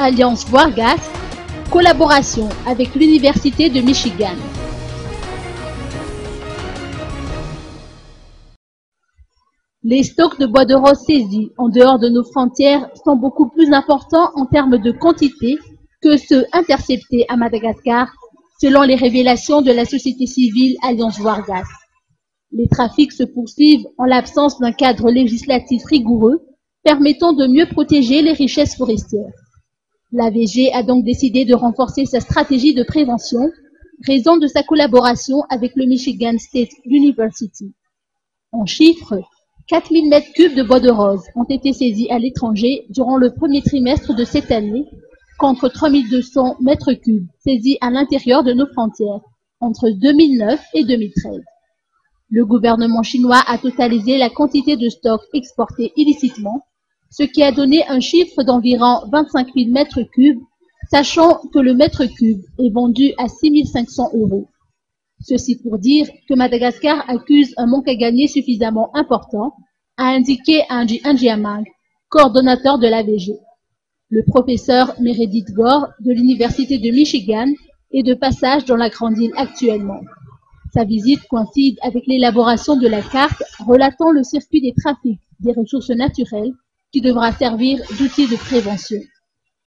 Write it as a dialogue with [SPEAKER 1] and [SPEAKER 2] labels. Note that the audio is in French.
[SPEAKER 1] Alliance Vargas, collaboration avec l'Université de Michigan. Les stocks de bois de rose saisis en dehors de nos frontières sont beaucoup plus importants en termes de quantité que ceux interceptés à Madagascar, selon les révélations de la société civile Alliance Vargas. Les trafics se poursuivent en l'absence d'un cadre législatif rigoureux permettant de mieux protéger les richesses forestières. L'AVG a donc décidé de renforcer sa stratégie de prévention, raison de sa collaboration avec le Michigan State University. En chiffres, 4000 m3 de bois de rose ont été saisis à l'étranger durant le premier trimestre de cette année, contre 3200 m3 saisis à l'intérieur de nos frontières entre 2009 et 2013. Le gouvernement chinois a totalisé la quantité de stocks exportés illicitement, ce qui a donné un chiffre d'environ 25 000 m3, sachant que le mètre cube est vendu à 6 500 €. Ceci pour dire que Madagascar accuse un manque à gagner suffisamment important, a indiqué Angie Angiamang, coordonnateur de l'AVG. Le professeur Meredith Gore de l'Université de Michigan est de passage dans la Grande Île actuellement. Sa visite coïncide avec l'élaboration de la carte relatant le circuit des trafics des ressources naturelles qui devra servir d'outil de prévention.